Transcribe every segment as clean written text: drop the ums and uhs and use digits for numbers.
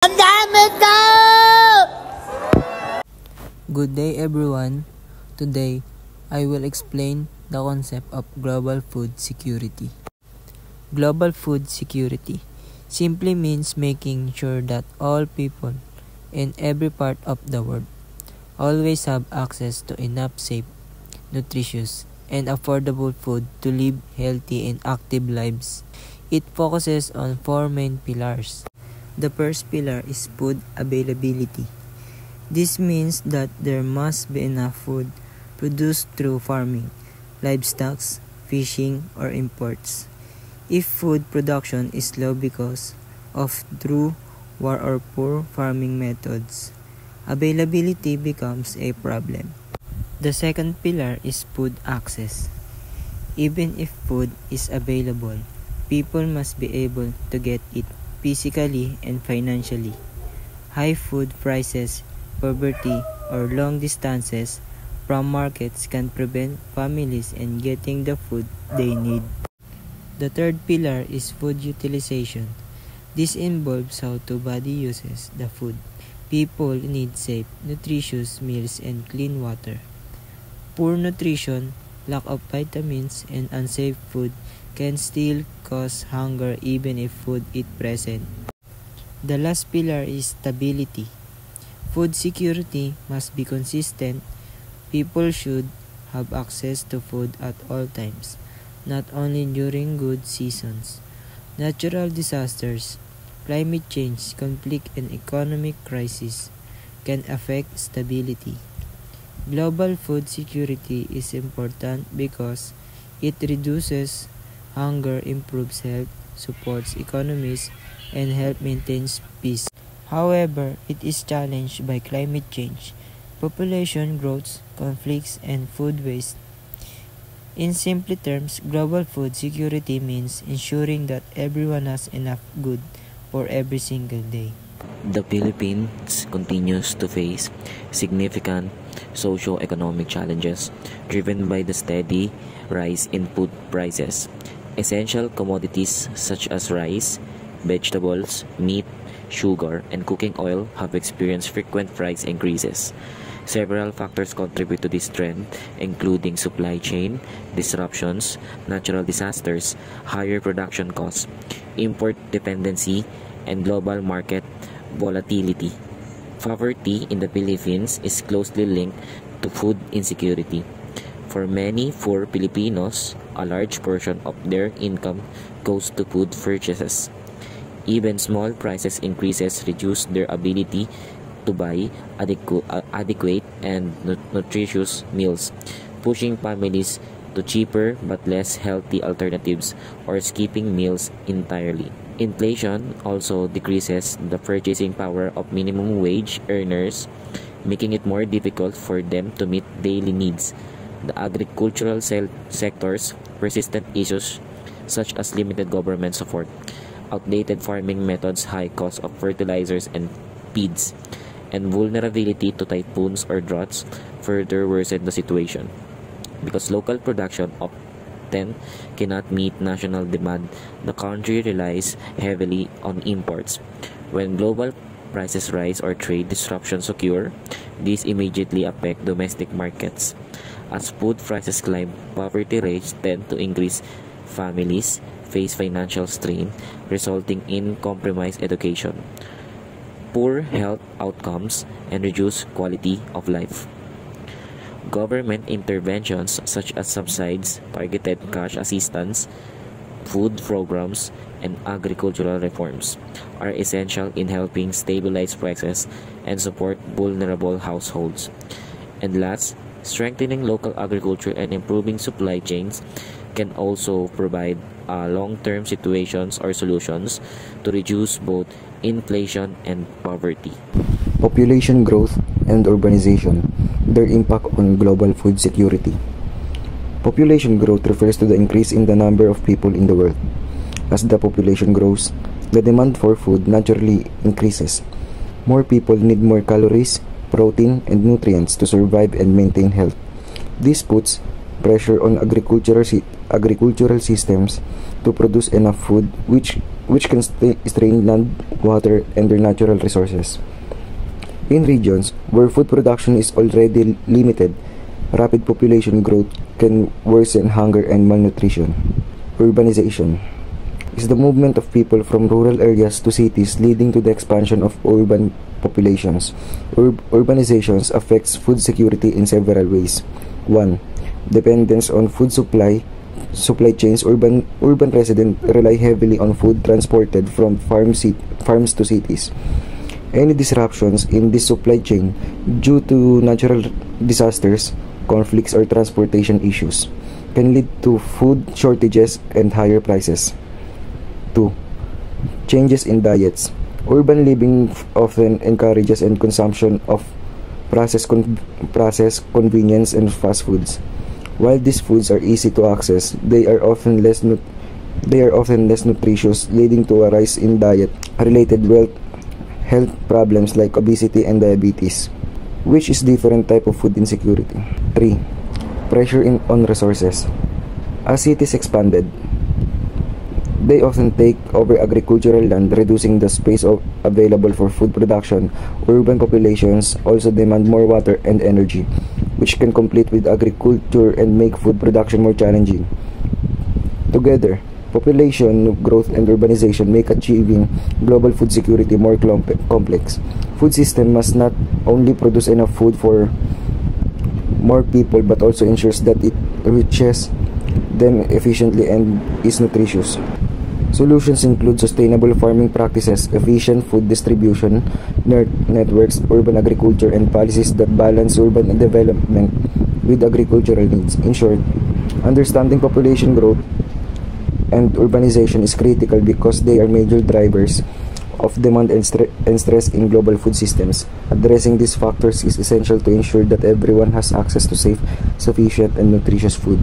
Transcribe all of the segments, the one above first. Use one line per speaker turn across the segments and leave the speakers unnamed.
Ang dami ko!
Good day everyone. Today, I will explain the concept of global food security. Global food security simply means making sure that all people in every part of the world always have access to enough safe, nutritious, and affordable food to live healthy and active lives. It focuses on four main pillars. The first pillar is food availability. This means that there must be enough food produced through farming, livestock, fishing, or imports. If food production is low because of drought, war, or poor farming methods, availability becomes a problem. The second pillar is food access. Even if food is available, people must be able to get it physically and financially. High food prices, poverty, or long distances from markets can prevent families in getting the food they need. The third pillar is food utilization. This involves how the body uses the food. People need safe, nutritious meals and clean water. Poor nutrition, lack of vitamins, and unsafe food can still cause hunger even if food is present. The last pillar is stability. Food security must be consistent. People should have access to food at all times, not only during good seasons. Natural disasters, climate change, conflict, and economic crisis can affect stability. Global food security is important because it reduces hunger, improves health, supports economies, and helps maintain peace. However, it is challenged by climate change, population growth, conflicts, and food waste. In simple terms, global food security means ensuring that everyone has enough good for every single day.
The Philippines continues to face significant socio-economic challenges driven by the steady rise in food prices. Essential commodities such as rice, vegetables, meat, sugar, and cooking oil have experienced frequent price increases. Several factors contribute to this trend, including supply chain disruptions, natural disasters, higher production costs, import dependency, and global market volatility. Poverty in the Philippines is closely linked to food insecurity. For many poor Filipinos, a large portion of their income goes to food purchases. Even small prices increases reduce their ability to buy adequate and nutritious meals, pushing families to cheaper but less healthy alternatives or skipping meals entirely. Inflation also decreases the purchasing power of minimum wage earners, making it more difficult for them to meet daily needs. The agricultural sector's persistent issues such as limited government support, outdated farming methods, high cost of fertilizers and feeds, and vulnerability to typhoons or droughts further worsen the situation. Because local production often cannot meet national demand, the country relies heavily on imports. When global prices rise or trade disruptions occur, these immediately affect domestic markets. As food prices climb, poverty rates tend to increase. Families face financial strain, resulting in compromised education, poor health outcomes, and reduced quality of life. Government interventions such as subsidies, targeted cash assistance, food programs, and agricultural reforms are essential in helping stabilize prices and support vulnerable households. And last, strengthening local agriculture and improving supply chains can also provide long-term situations or solutions to reduce both inflation and poverty.
Population growth and urbanization, their impact on global food security. Population growth refers to the increase in the number of people in the world. As the population grows, the demand for food naturally increases. More people need more calories, protein, and nutrients to survive and maintain health. This puts pressure on agricultural systems to produce enough food, which which can strain land, water, and their natural resources. In regions where food production is already limited, rapid population growth can worsen hunger and malnutrition. Urbanization is the movement of people from rural areas to cities, leading to the expansion of urban populations. Urbanization affects food security in several ways. 1. Dependence on food supply chains. Urban residents rely heavily on food transported from farms to cities. Any disruptions in this supply chain due to natural disasters, conflicts, or transportation issues can lead to food shortages and higher prices. 2. Changes in diets. Urban living often encourages and consumption of processed convenience and fast foods. While these foods are easy to access, they are often less nutritious, leading to a rise in diet-related health problems like obesity and diabetes, which is different type of food insecurity. 3. Pressure on resources. As cities expanded, they often take over agricultural land, reducing the space available for food production. Urban populations also demand more water and energy, which can compete with agriculture and make food production more challenging. Together, population growth and urbanization make achieving global food security more complex. Food system must not only produce enough food for more people, but also ensures that it reaches them efficiently and is nutritious. Solutions include sustainable farming practices, efficient food distribution networks, urban agriculture, and policies that balance urban development with agricultural needs. In short, understanding population growth and urbanization is critical because they are major drivers of demand and stress in global food systems. Addressing these factors is essential to ensure that everyone has access to safe, sufficient, and nutritious food.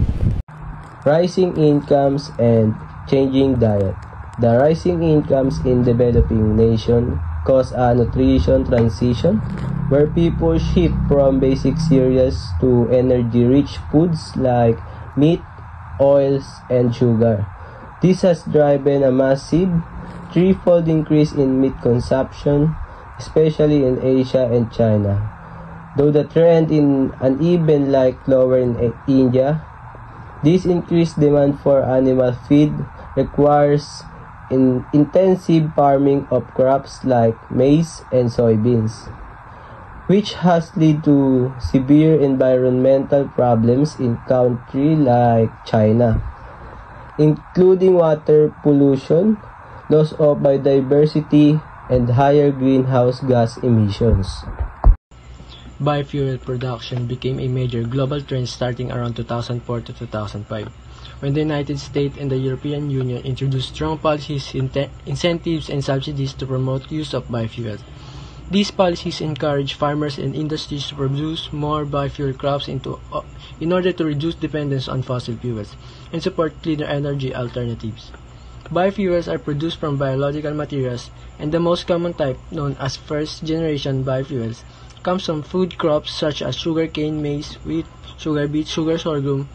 Rising incomes and changing diet. The rising incomes in developing nations cause a nutrition transition where people shift from basic cereals to energy-rich foods like meat, oils, and sugar. This has driven a massive threefold increase in meat consumption, especially in Asia and China. Though the trend is uneven like lower in India, this increased demand for animal feed requires intensive farming of crops like maize and soybeans, which has led to severe environmental problems in countries like China, including water pollution, loss of biodiversity, and higher greenhouse gas emissions.
Biofuel production became a major global trend starting around 2004 to 2005, when the United States and the European Union introduced strong policies, incentives, and subsidies to promote use of biofuels. These policies encourage farmers and industries to produce more biofuel crops in order to reduce dependence on fossil fuels and support cleaner energy alternatives. Biofuels are produced from biological materials, and the most common type, known as first-generation biofuels, comes from food crops such as sugarcane, maize, wheat, sugar beet, sugar sorghum,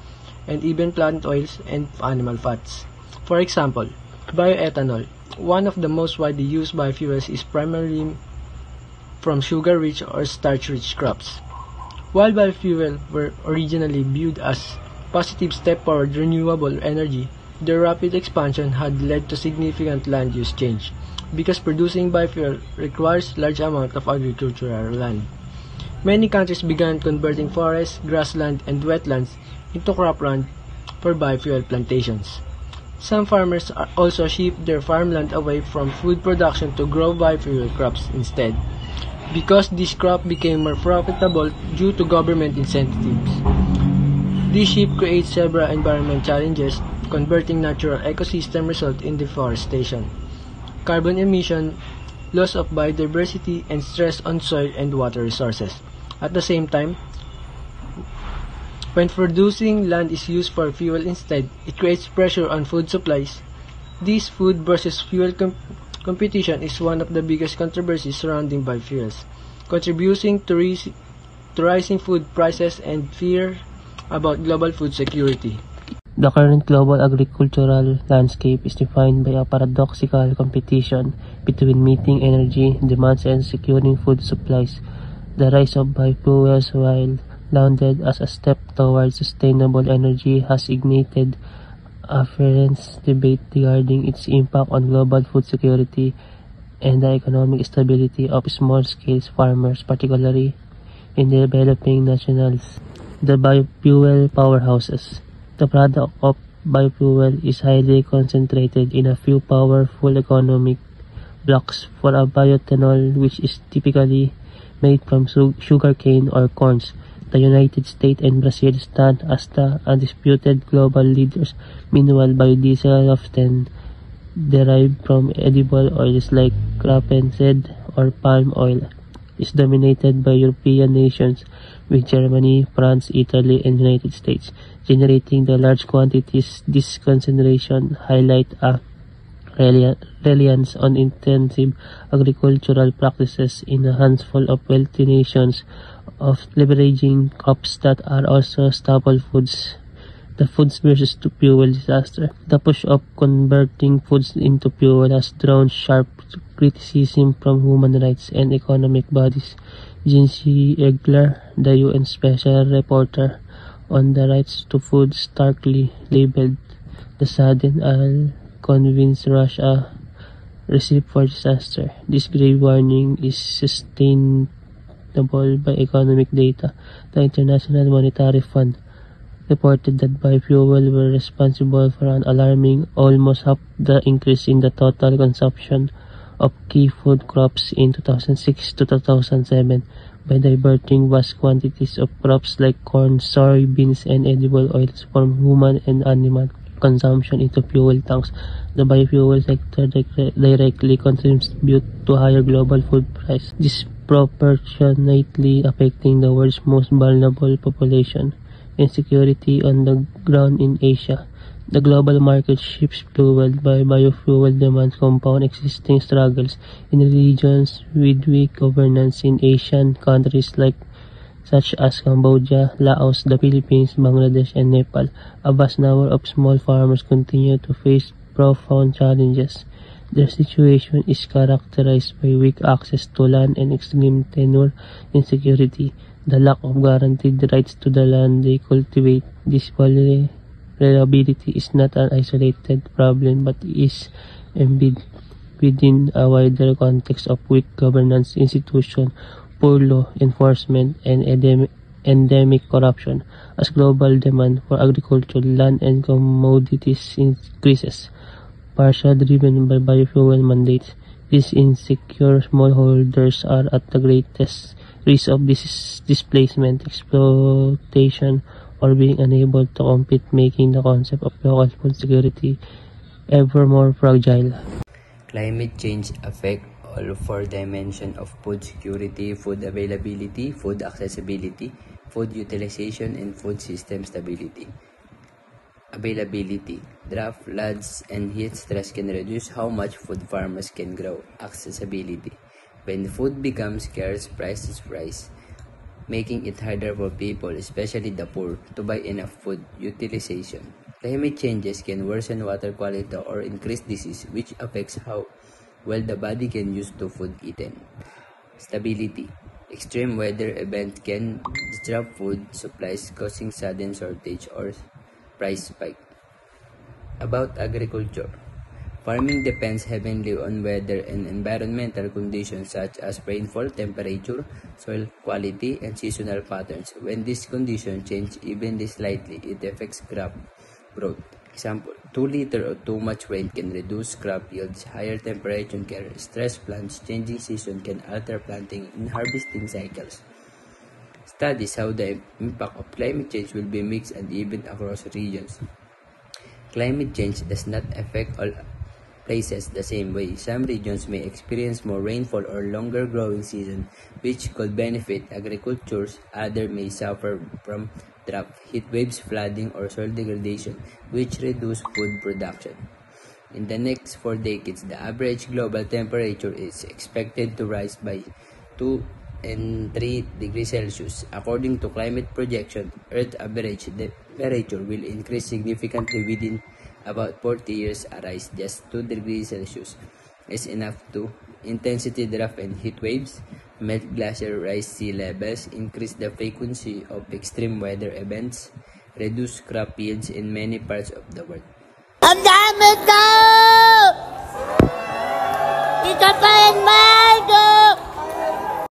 and even plant oils and animal fats. For example, bioethanol, one of the most widely used biofuels, is primarily from sugar-rich or starch-rich crops. While biofuels were originally viewed as positive step toward renewable energy, their rapid expansion had led to significant land use change, because producing biofuel requires large amounts of agricultural land. Many countries began converting forests, grassland, and wetlands into cropland for biofuel plantations. Some farmers also shift their farmland away from food production to grow biofuel crops instead, because this crop became more profitable due to government incentives. This shift creates several environmental challenges. Converting natural ecosystem result in deforestation, carbon emission, loss of biodiversity, and stress on soil and water resources. At the same time, when producing land is used for fuel instead, it creates pressure on food supplies. This food versus fuel competition is one of the biggest controversies surrounding biofuels, contributing to rising food prices and fear about global food security.
The current global agricultural landscape is defined by a paradoxical competition between meeting energy demands and securing food supplies. The rise of biofuels, while lauded as a step towards sustainable energy, has ignited a fierce debate regarding its impact on global food security and the economic stability of small-scale farmers, particularly in developing nations. The biofuel powerhouses. The product of biofuel is highly concentrated in a few powerful economic blocks. For a bioethanol, which is typically made from sugarcane or corns, the United States and Brazil stand as the undisputed global leaders. Meanwhile, biodiesel, often derived from edible oils like rapeseed or palm oil, is dominated by European nations, with Germany, France, Italy, and United States generating the large quantities. This concentration highlight a reliance on intensive agricultural practices in a handful of wealthy nations of leveraging crops that are also staple foods. The foods versus to fuel disaster. The push of converting foods into fuel has drawn sharp criticism from human rights and economic bodies. Jinsy Egler, the UN Special Reporter on the Rights to Food, starkly labeled the sudden convinced Russia recipe for disaster. This grave warning is sustainable by economic data. The International Monetary Fund reported that biofuel were responsible for an alarming almost half the increase in the total consumption of key food crops in 2006 to 2007 by diverting vast quantities of crops like corn, soybeans, and edible oils from human and animal consumption into fuel tanks. The biofuel sector directly contributes to higher global food price, disproportionately affecting the world's most vulnerable population. Insecurity on the ground in Asia. The global market shifts fueled by biofuel demand compound existing struggles in regions with weak governance in Asian countries such as Cambodia, Laos, the Philippines, Bangladesh, and Nepal. A vast number of small farmers continue to face profound challenges. Their situation is characterized by weak access to land and extreme tenure insecurity. The lack of guaranteed rights to the land they cultivate. This vulnerability is not an isolated problem but is embedded within a wider context of weak governance institutions, poor law enforcement, and endemic corruption. As global demand for agricultural land and commodities increases, partially driven by biofuel mandates, these insecure smallholders are at the greatest risk of displacement, exploitation, or being unable to compete, making the concept of local food security ever more fragile.
Climate change affects all four dimensions of food security: food availability, food accessibility, food utilization, and food system stability. Availability. Drought, floods, and heat stress can reduce how much food farmers can grow. Accessibility. When food becomes scarce, prices rise, making it harder for people, especially the poor, to buy enough food. Utilization. Climate changes can worsen water quality or increase disease, which affects how well the body can use the food eaten. Stability. Extreme weather events can disrupt food supplies, causing sudden shortage or price spike. About agriculture. Farming depends heavily on weather and environmental conditions such as rainfall, temperature, soil quality, and seasonal patterns. When these conditions change even slightly, it affects crop growth. Example, too little or too much rain can reduce crop yields. Higher temperature can stress plants. Changing season can alter planting and harvesting cycles. Studies how the impact of climate change will be mixed and even across regions. Climate change does not affect all places the same way. Some regions may experience more rainfall or longer growing season, which could benefit agriculture. Others may suffer from drought, heat waves, flooding, or soil degradation, which reduce food production. In the next 4 decades, the average global temperature is expected to rise by 2 and 3 degrees Celsius. According to climate projection, Earth average temperature will increase significantly within about 40 years. A rise just 2 degrees Celsius is enough to intensity drought and heat waves, melt glacier, rise sea levels, increase the frequency of extreme weather events, reduce crop yields in many parts of the world.
Ang dami ko! Ikapain mo!